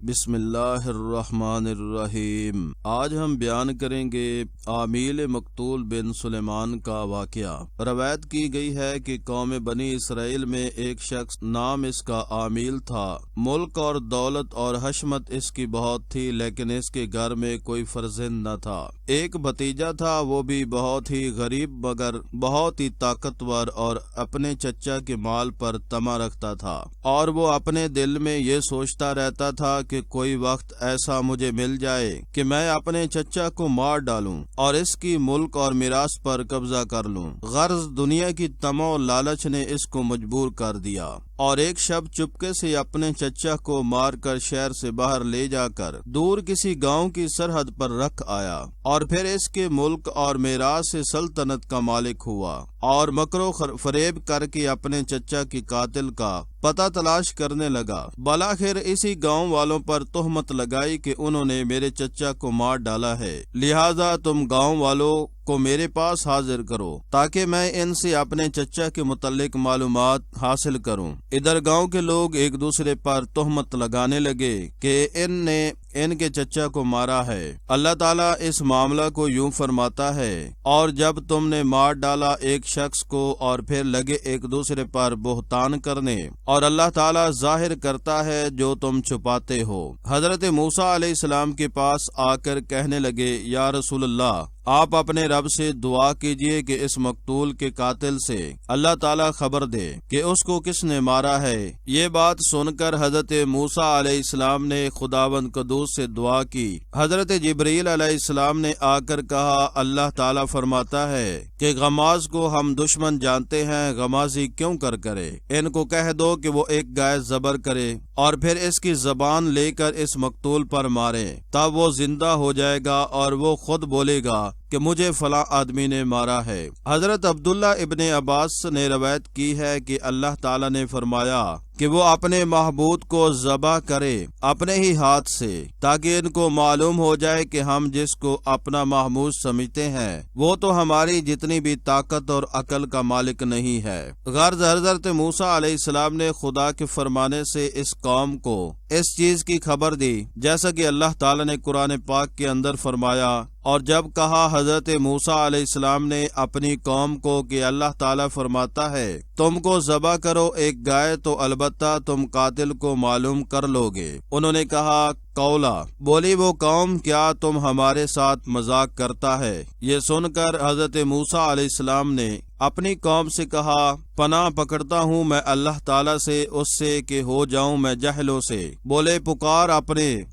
بسم اللہ الرحمن الرحیم۔ آج ہم بیان کریں گے عامیل مقتول بن سلیمان کا واقعہ۔ روایت کی گئی ہے کہ قوم بنی اسرائیل میں ایک شخص نام اس کا عامیل تھا۔ ملک اور دولت اور حشمت اس کی بہت تھی، لیکن اس کے گھر میں کوئی فرزند نہ تھا۔ ایک بھتیجا تھا، وہ بھی بہت ہی غریب مگر بہت ہی طاقتور، اور اپنے چچا کے مال پر طمع رکھتا تھا، اور وہ اپنے دل میں یہ سوچتا رہتا تھا کہ کوئی وقت ایسا مجھے مل جائے کہ میں اپنے چچا کو مار ڈالوں اور اس کی ملک اور میراث پر قبضہ کر لوں۔ غرض دنیا کی طمع و لالچ نے اس کو مجبور کر دیا، اور ایک شب چپکے سے اپنے چچا کو مار کر شہر سے باہر لے جا کر دور کسی گاؤں کی سرحد پر رکھ آیا، اور پھر اس کے ملک اور میراث سے سلطنت کا مالک ہوا، اور مکر و فریب کر کے اپنے چچا کی قاتل کا پتہ تلاش کرنے لگا۔ بالآخر اسی گاؤں والوں پر تہمت لگائی کہ انہوں نے میرے چچا کو مار ڈالا ہے، لہذا تم گاؤں والوں کو میرے پاس حاضر کرو تاکہ میں ان سے اپنے چچا کے متعلق معلومات حاصل کروں۔ ادھر گاؤں کے لوگ ایک دوسرے پر تہمت لگانے لگے کہ ان نے ان کے چچا کو مارا ہے۔ اللہ تعالیٰ اس معاملہ کو یوں فرماتا ہے، اور جب تم نے مار ڈالا ایک شخص کو اور پھر لگے ایک دوسرے پر بہتان کرنے، اور اللہ تعالیٰ ظاہر کرتا ہے جو تم چھپاتے ہو۔ حضرت موسیٰ علیہ السلام کے پاس آ کر کہنے لگے، یا رسول اللہ، آپ اپنے رب سے دعا کیجئے کہ اس مقتول کے قاتل سے اللہ تعالیٰ خبر دے کہ اس کو کس نے مارا ہے۔ یہ بات سن کر حضرت موسیٰ علیہ السلام نے خداوند قدوس سے دعا کی۔ حضرت جبریل علیہ السلام نے آ کر کہا، اللہ تعالیٰ فرماتا ہے کہ غماز کو ہم دشمن جانتے ہیں، غمازی کیوں کرے؟ ان کو کہہ دو کہ وہ ایک گائے ذبح کرے اور پھر اس کی زبان لے کر اس مقتول پر مارے، تب وہ زندہ ہو جائے گا اور وہ خود بولے گا کہ مجھے فلاں آدمی نے مارا ہے۔ حضرت عبداللہ ابن عباس نے روایت کی ہے کہ اللہ تعالیٰ نے فرمایا کہ وہ اپنے محبوب کو ذبح کرے اپنے ہی ہاتھ سے، تاکہ ان کو معلوم ہو جائے کہ ہم جس کو اپنا محبوب سمجھتے ہیں وہ تو ہماری جتنی بھی طاقت اور عقل کا مالک نہیں ہے۔ غرض حضرت موسیٰ علیہ السلام نے خدا کے فرمانے سے اس قوم کو اس چیز کی خبر دی، جیسا کہ اللہ تعالیٰ نے قرآن پاک کے اندر فرمایا، اور جب کہا حضرت موسیٰ علیہ السلام نے اپنی قوم کو کہ اللہ تعالیٰ فرماتا ہے تم کو ذبح کرو ایک گائے، تو البتہ تم قاتل کو معلوم کر لو گے۔ انہوں نے کہا، قولا، بولی وہ قوم، کیا تم ہمارے ساتھ مذاق کرتا ہے؟ یہ سن کر حضرت موسیٰ علیہ السلام نے اپنی قوم سے کہا، پناہ پکڑتا ہوں میں اللہ تعالیٰ سے اس سے کہ ہو جاؤں میں جہلوں سے۔ بولے، پکار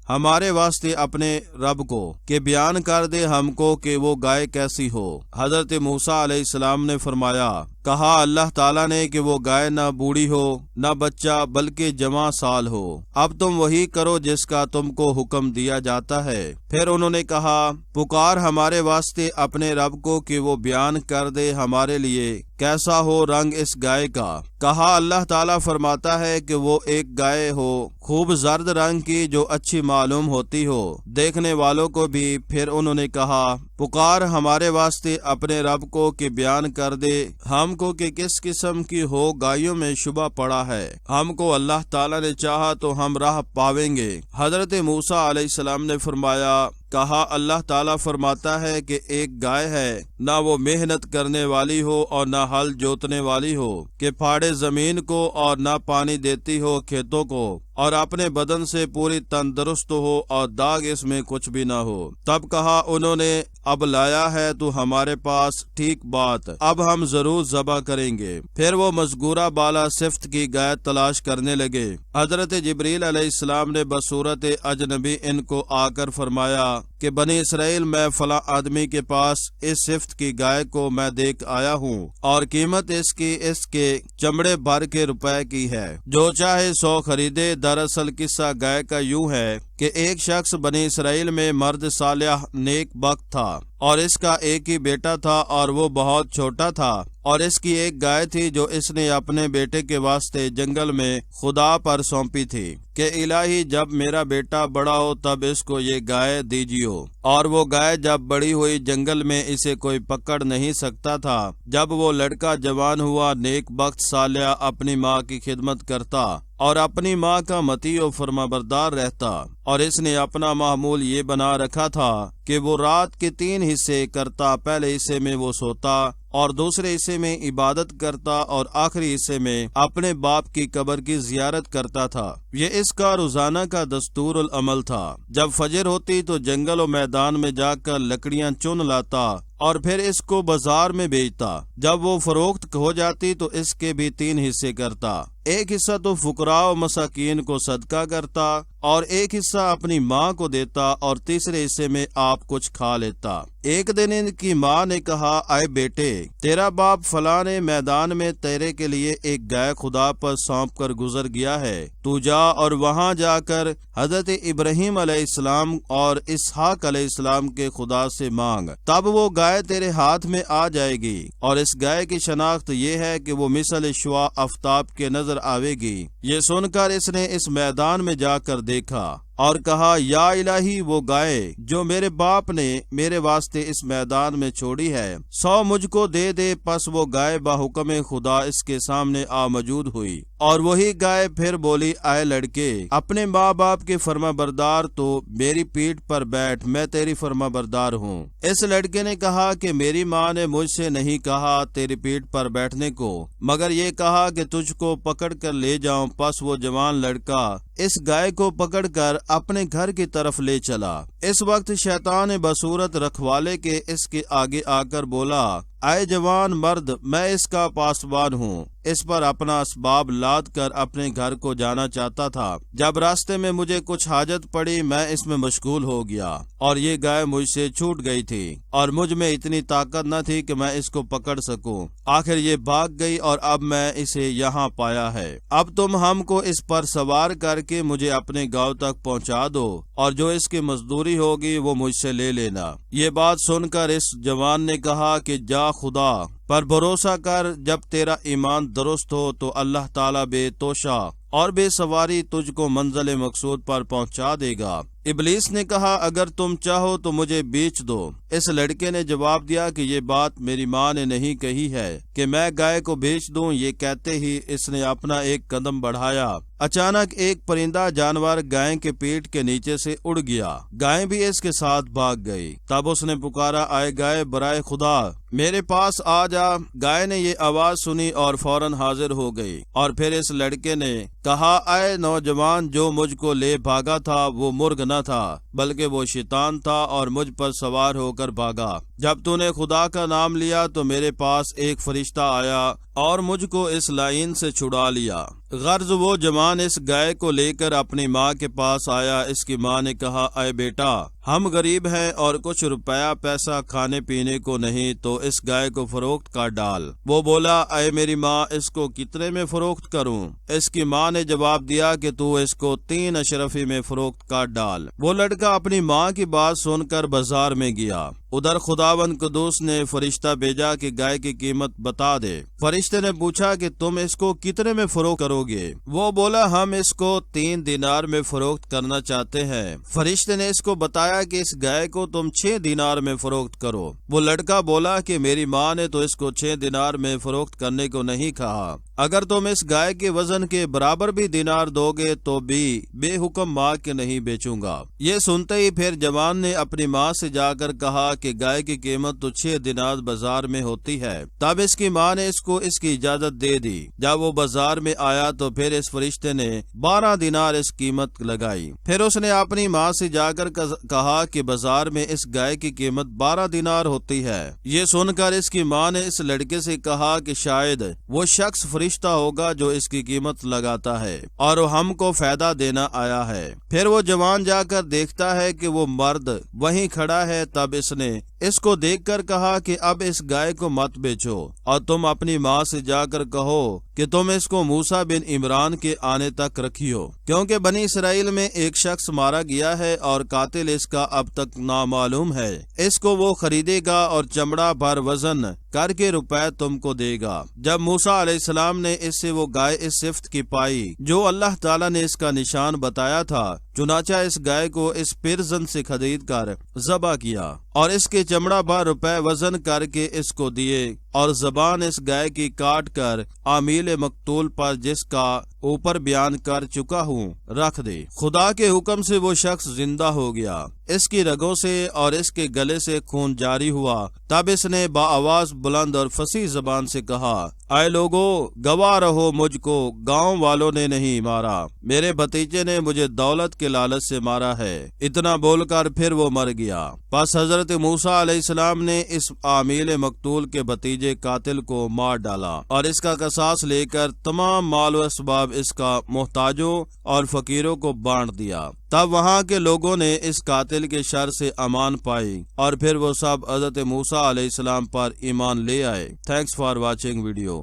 ہمارے واسطے اپنے رب کو کہ بیان کر دے ہم کو کہ وہ گائے کیسی ہو۔ حضرت موسیٰ علیہ السلام نے فرمایا، کہا اللہ تعالیٰ نے کہ وہ گائے نہ بوڑھی ہو نہ بچہ بلکہ جوان سال ہو۔ اب تم وہی کرو جس کا تم کو حکم دیا جاتا ہے۔ پھر انہوں نے کہا، پکار ہمارے واسطے اپنے رب کو کہ وہ بیان کر دے ہمارے لیے کیسا ہو رنگ اس گائے کا۔ کہا اللہ تعالیٰ فرماتا ہے کہ وہ ایک گائے ہو خوب زرد رنگ کی، جو اچھی معلوم ہوتی ہو دیکھنے والوں کو بھی۔ پھر انہوں نے کہا، پکار ہمارے واسطے اپنے رب کو کہ بیان کر دے ہم کو کہ کس قسم کی ہو، گائیوں میں شبہ پڑا ہے، ہم کو اللہ تعالیٰ نے چاہا تو ہم راہ پاویں گے۔ حضرت موسیٰ علیہ السلام نے فرمایا، کہا اللہ تعالیٰ فرماتا ہے کہ ایک گائے ہے، نہ وہ محنت کرنے والی ہو اور نہ ہل جوتنے والی ہو کہ پھاڑے زمین کو، اور نہ پانی دیتی ہو کھیتوں کو، اور اپنے بدن سے پوری تندرست ہو اور داغ اس میں کچھ بھی نہ ہو۔ تب کہا انہوں نے، اب لایا ہے تو ہمارے پاس ٹھیک بات، اب ہم ضرور ذبح کریں گے۔ پھر وہ مذکورہ بالا صفت کی گائے تلاش کرنے لگے۔ حضرت جبریل علیہ السلام نے بصورت اجنبی ان کو آ کر فرمایا کہ بنی اسرائیل میں فلاں آدمی کے پاس اس صفت کی گائے کو میں دیکھ آیا ہوں، اور قیمت اس کے چمڑے بھر کے روپے کی ہے، جو چاہے 100 خریدے۔ دراصل قصہ گائے کا یوں ہے کہ ایک شخص بنی اسرائیل میں مرد صالح نیک بخت تھا، اور اس کا ایک ہی بیٹا تھا، اور وہ بہت چھوٹا تھا، اور اس کی ایک گائے تھی جو اس نے اپنے بیٹے کے واسطے جنگل میں خدا پر سونپی تھی کہ الہی جب میرا بیٹا بڑا ہو تب اس کو یہ گائے دیجیو۔ اور وہ گائے جب بڑی ہوئی جنگل میں اسے کوئی پکڑ نہیں سکتا تھا۔ جب وہ لڑکا جوان ہوا، نیک بخت صالح اپنی ماں کی خدمت کرتا اور اپنی ماں کا مطیع و فرمانبردار رہتا، اور اس نے اپنا معمول یہ بنا رکھا تھا کہ وہ رات کے 3 حصے کرتا۔ پہلے حصے میں وہ سوتا اور دوسرے حصے میں عبادت کرتا اور آخری حصے میں اپنے باپ کی قبر کی زیارت کرتا تھا۔ یہ اس کا روزانہ کا دستور العمل تھا۔ جب فجر ہوتی تو جنگل و میدان میں جا کر لکڑیاں چن لاتا اور پھر اس کو بازار میں بیچتا۔ جب وہ فروخت ہو جاتی تو اس کے بھی 3 حصے کرتا۔ ایک حصہ تو فقراء و مساکین کو صدقہ کرتا اور ایک حصہ اپنی ماں کو دیتا اور تیسرے حصے میں آپ کچھ کھا لیتا۔ ایک دن ان کی ماں نے کہا، اے بیٹے، تیرا باپ فلاں میدان میں تیرے کے لیے ایک گائے خدا پر سونپ کر گزر گیا ہے، تو جا اور وہاں جا کر حضرت ابراہیم علیہ السلام اور اسحاق علیہ السلام کے خدا سے مانگ، تب وہ گائے تیرے ہاتھ میں آ جائے گی۔ اور اس گائے کی شناخت یہ ہے کہ وہ مثل شعاع آفتاب کے نظر آوے گی۔ یہ سن کر اس نے اس میدان میں جا کر دیکھا اور کہا، یا الہی، وہ گائے جو میرے باپ نے میرے واسطے اس میدان میں چھوڑی ہے، 100 مجھ کو دے دے۔ پس وہ گائے بحکم خدا اس کے سامنے آ موجود ہوئی، اور وہی گائے پھر بولی، اے لڑکے، اپنے ماں باپ کے فرما بردار تو میری پیٹھ پر بیٹھ، میں تیری فرما بردار ہوں۔ اس لڑکے نے کہا کہ میری ماں نے مجھ سے نہیں کہا تیری پیٹھ پر بیٹھنے کو، مگر یہ کہا کہ تجھ کو پکڑ کر لے جاؤں۔ پس وہ جوان لڑکا اس گائے کو پکڑ کر اپنے گھر کی طرف لے چلا۔ اس وقت شیطان بصورت رکھوالے کے اس کے آگے آ کر بولا، اے جوان مرد، میں اس کا پاسبان ہوں۔ اس پر اپنا اسباب لاد کر اپنے گھر کو جانا چاہتا تھا۔ جب راستے میں مجھے کچھ حاجت پڑی، میں اس میں مشغول ہو گیا اور یہ گائے مجھ سے چھوٹ گئی تھی، اور مجھ میں اتنی طاقت نہ تھی کہ میں اس کو پکڑ سکوں۔ آخر یہ بھاگ گئی اور اب میں اسے یہاں پایا ہے۔ اب تم ہم کو اس پر سوار کر کے مجھے اپنے گاؤں تک پہنچا دو، اور جو اس کی مزدوری ہوگی وہ مجھ سے لے لینا۔ یہ بات سن کر اس جوان نے کہا کہ جا، خدا پر بھروسہ کر، جب تیرا ایمان درست ہو تو اللہ تعالیٰ بے توشہ اور بے سواری تجھ کو منزل مقصود پر پہنچا دے گا۔ ابلیس نے کہا، اگر تم چاہو تو مجھے بیچ دو۔ اس لڑکے نے جواب دیا کہ یہ بات میری ماں نے نہیں کہی ہے کہ میں گائے کو بیچ دوں۔ یہ کہتے ہی اس نے اپنا ایک قدم بڑھایا۔ اچانک ایک پرندہ جانور گائے کے پیٹ کے نیچے سے اڑ گیا۔ گائے بھی اس کے ساتھ بھاگ گئی۔ تب اس نے پکارا، اے گائے، برائے خدا میرے پاس آ جا۔ گائے نے یہ آواز سنی اور فوراً حاضر ہو گئی۔ اور پھر اس لڑکے نے کہا، اے نوجوان، جو مجھ کو لے بھاگا تھا وہ مرغ نہ تھا، بلکہ وہ شیطان تھا اور مجھ پر سوار ہو کر بھاگا۔ جب تو نے خدا کا نام لیا تو میرے پاس ایک فرشتہ آیا اور مجھ کو اس لائن سے چھڑا لیا۔ غرض وہ جوان اس گائے کو لے کر اپنی ماں کے پاس آیا۔ اس کی ماں نے کہا، اے بیٹا، ہم غریب ہیں اور کچھ روپیہ پیسہ کھانے پینے کو نہیں، تو اس گائے کو فروخت کر ڈال۔ وہ بولا، اے میری ماں، اس کو کتنے میں فروخت کروں؟ اس کی ماں نے جواب دیا کہ تو اس کو 3 اشرفی میں فروخت کر ڈال۔ وہ لڑکا اپنی ماں کی بات سن کر بازار میں گیا۔ ادھر خداوند قدوس نے فرشتہ بھیجا کہ گائے کی قیمت بتا دے۔ فرشتے نے پوچھا کہ تم اس کو کتنے میں فروخت کرو گے؟ وہ بولا، ہم اس کو 3 دینار میں فروخت کرنا چاہتے ہیں۔ فرشتے نے اس کو بتایا کہ اس گائے کو تم 6 دینار میں فروخت کرو۔ وہ لڑکا بولا کہ میری ماں نے تو اس کو 6 دینار میں فروخت کرنے کو نہیں کہا۔ اگر تم اس گائے کے وزن کے برابر بھی دینار دو گے تو بھی بے حکم ماں کے نہیں بیچوں گا۔ یہ سنتے ہی پھر جوان نے اپنی ماں سے جا کر کہا کہ گائے کی قیمت تو 6 دینار بازار میں ہوتی ہے۔ تب اس کی ماں نے اس کو اس کی اجازت دے دی۔ جب وہ بازار میں آیا تو پھر اس فرشتے نے 12 دینار اس قیمت لگائی۔ پھر اس نے اپنی ماں سے جا کر کہا کہ بازار میں اس گائے کی قیمت 12 دینار ہوتی ہے۔ یہ سن کر اس کی ماں نے اس لڑکے سے کہا کہ شاید وہ شخص فرشتہ ہوگا جو اس کی قیمت لگاتا ہے اور وہ ہم کو فائدہ دینا آیا ہے۔ پھر وہ جوان جا کر دیکھتا ہے کہ وہ مرد وہیں کھڑا ہے۔ تب اس نے اس کو دیکھ کر کہا کہ اب اس گائے کو مت بیچو اور تم اپنی ماں سے جا کر کہو کہ تم اس کو موسیٰ بن عمران کے آنے تک رکھیو، کیونکہ بنی اسرائیل میں ایک شخص مارا گیا ہے اور قاتل اس کا اب تک نامعلوم ہے۔ اس کو وہ خریدے گا اور چمڑا بھر وزن کر کے روپے تم کو دے گا۔ جب موسیٰ علیہ السلام نے اس سے وہ گائے اس صفت کی پائی جو اللہ تعالیٰ نے اس کا نشان بتایا تھا، چنانچہ اس گائے کو اس پرزن سے خرید کر ذبح کیا اور اس کے چمڑا بھر روپے وزن کر کے اس کو دیے، اور زبان اس گائے کی کاٹ کر عامیل مقتول پر جس کا اوپر بیان کر چکا ہوں رکھ دے۔ خدا کے حکم سے وہ شخص زندہ ہو گیا، اس کی رگوں سے اور اس کے گلے سے خون جاری ہوا۔ تب اس نے بآواز بلند اور فصیح زبان سے کہا، اے لوگو، گواہ رہو مجھ کو گاؤں والوں نے نہیں مارا، میرے بھتیجے نے مجھے دولت کے لالچ سے مارا ہے۔ اتنا بول کر پھر وہ مر گیا۔ پس حضرت موسیٰ علیہ السلام نے اس عامیل مقتول کے بھتیجے قاتل کو مار ڈالا اور اس کا قصاص لے کر تمام مال و اسباب اس کا محتاجوں اور فقیروں کو بانٹ دیا۔ تب وہاں کے لوگوں نے اس قاتل کے شر سے امان پائی اور پھر وہ سب حضرت موسیٰ علیہ السلام پر ایمان لے آئے۔ Thanks for watching video.